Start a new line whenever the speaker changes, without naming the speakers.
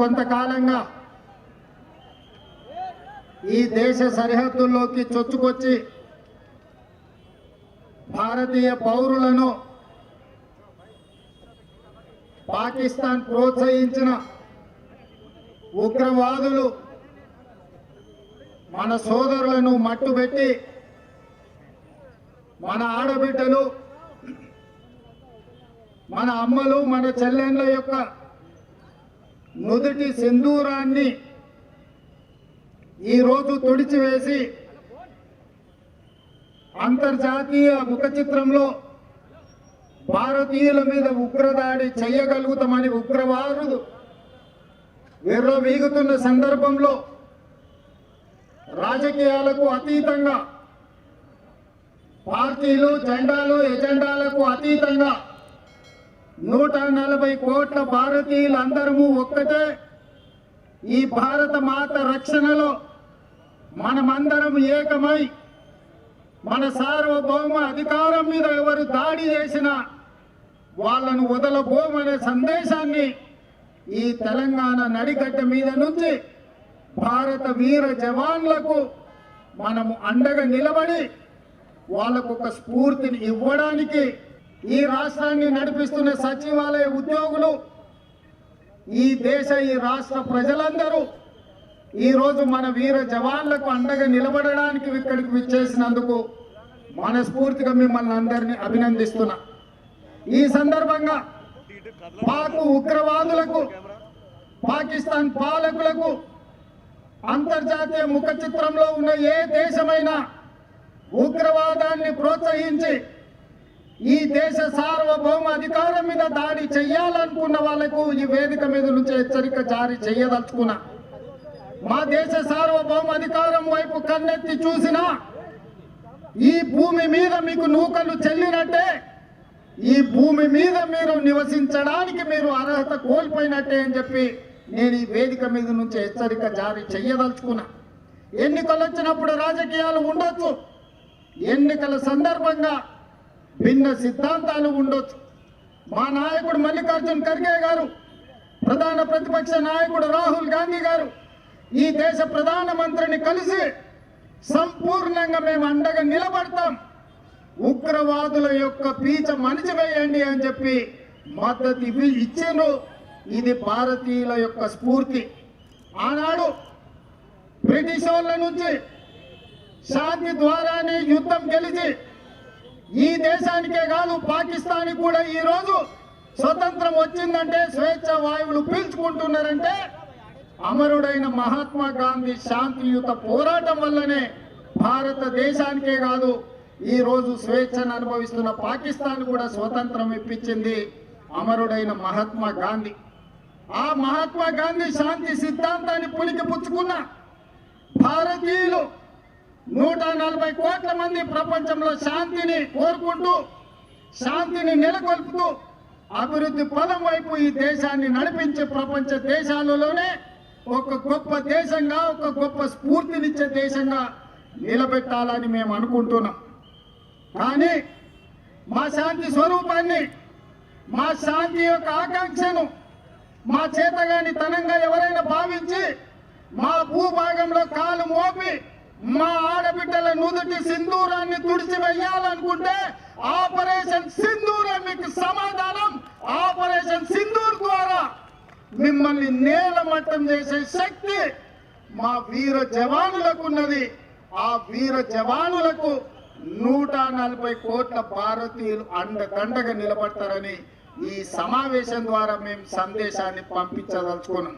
కొంతకాలంగా ఈ దేశ సరిహద్దుల్లోకి చొచ్చుకొచ్చి భారతీయ పౌరులను పాకిస్తాన్ ప్రోత్సహించిన ఉగ్రవాదులు మన సోదరులను మట్టుబెట్టి మన ఆడబిడ్డలు, మన అమ్మలు, మన చెల్లెళ్ళ యొక్క నుదుటి సింధూరాన్ని ఈరోజు తుడిచివేసి అంతర్జాతీయ ముఖ చిత్రంలో భారతీయుల మీద ఉగ్రదాడి చేయగలుగుతామని ఉగ్రవాదులు విర్రవీగుతున్న సందర్భంలో రాజకీయాలకు అతీతంగా, పార్టీలు, జెండాలు, ఎజెండాలకు అతీతంగా 140 కోట్ల భారతీయులందరము ఒక్కటే ఈ భారత మాత రక్షణలో మనమందరం ఏకమై మన సార్వభౌమ అధికారం మీద ఎవరు దాడి చేసినా వాళ్ళను వదలబోమనే సందేశాన్ని ఈ తెలంగాణ నడిగడ్డ మీద నుంచి భారత వీర జవాన్లకు మనము అండగా నిలబడి వాళ్ళకు ఒక స్ఫూర్తిని ఇవ్వడానికి ఈ రాష్ట్రాన్ని నడిపిస్తున్న సచివాలయ ఉద్యోగులు, ఈ రాష్ట్ర ప్రజలందరూ ఈరోజు మన వీర జవాన్లకు అండగా నిలబడడానికి ఇక్కడికి విచ్చేసినందుకు మనస్ఫూర్తిగా మిమ్మల్ని అందరినీ అభినందిస్తున్నా. ఈ సందర్భంగా పాక్ ఉగ్రవాదులకు, పాకిస్తాన్ పాలకులకు అంతర్జాతీయ ముఖ చిత్రంలో ఉన్న ఏ దేశమైనా ఉగ్రవాదాన్ని ప్రోత్సహించి ఈ దేశ సార్వభౌమ అధికారం మీద దాడి చేయాలనుకున్న వాళ్లకు ఈ వేదిక మీద నుంచి హెచ్చరిక జారీ చేయదలుచుకున్నా. మా దేశ సార్వభౌమ అధికారం వైపు కన్నెత్తి చూసినా ఈ భూమి మీద మీకు నూకలు చెల్లినట్టే, ఈ భూమి మీద మీరు నివసించడానికి మీరు అర్హత కోల్పోయినట్టే అని చెప్పి నేను ఈ వేదిక మీద నుంచి హెచ్చరిక జారీ చేయదలుచుకున్నా. ఎన్నికలు వచ్చినప్పుడు రాజకీయాలు ఉండొచ్చు, ఎన్నికల సందర్భంగా భిన్న సిద్ధాంతాలు ఉండొచ్చు. మా నాయకుడు మల్లికార్జున్ ఖర్గే గారు, ప్రధాన ప్రతిపక్ష నాయకుడు రాహుల్ గాంధీ గారు ఈ దేశ ప్రధానమంత్రిని కలిసి సంపూర్ణంగా మేము అండగా నిలబడతాం, ఉగ్రవాదుల యొక్క పీచ మణిచివేయండి అని చెప్పి మద్దతు ఇచ్చారు. ఇది భారతీయుల యొక్క స్ఫూర్తి. ఆనాడు బ్రిటిష్ వాళ్ళ నుంచి శాంతి ద్వారానే యుద్ధం గెలిచి ఈ దేశానికే కాదు పాకిస్తాన్ కూడా ఈరోజు స్వతంత్రం వచ్చిందంటే, స్వేచ్ఛ వాయువులు పీల్చుకుంటున్నారంటే అమరుడైన మహాత్మా గాంధీ శాంతియుత పోరాటం వల్లనే భారతదేశానికే కాదు ఈరోజు స్వేచ్ఛను అనుభవిస్తున్న పాకిస్తాన్ కూడా స్వతంత్రం ఇప్పించింది అమరుడైన మహాత్మా గాంధీ. ఆ మహాత్మా గాంధీ శాంతి సిద్ధాంతాన్ని పులికి పుచ్చుకున్న భారతీయులు 140 కోట్ల మంది ప్రపంచంలో శాంతిని కోరుకుంటూ, శాంతిని నెలకొల్పుతూ అభివృద్ధి పదం వైపు ఈ దేశాన్ని నడిపించే ప్రపంచ దేశాలలోనే ఒక గొప్ప దేశంగా, ఒక గొప్ప స్ఫూర్తినిచ్చే దేశంగా నిలబెట్టాలని మేము అనుకుంటున్నాం. కానీ మా శాంతి స్వరూపాన్ని, మా శాంతి యొక్క ఆకాంక్షను మా చేతగాని తనంగా ఎవరైనా భావించి మా భూభాగంలో కాలు మోపి మా ఆడబిడ్డల నుదుటి సింధూరాన్ని తుడిచివేయాలనుకుంటే ఆపరేషన్ సింధూరే మీకు సమాధానం. ఆపరేషన్ సింధూర్ ద్వారా మిమ్మల్ని నేలమట్టం చేసే శక్తి మా వీర జవానులకు ఉన్నది. ఆ వీర జవానులకు 140 కోట్ల భారతీయులు అండదండగా నిలబడతారని ఈ సమావేశం ద్వారా మేము సందేశాన్ని పంపించదలుచుకున్నాం.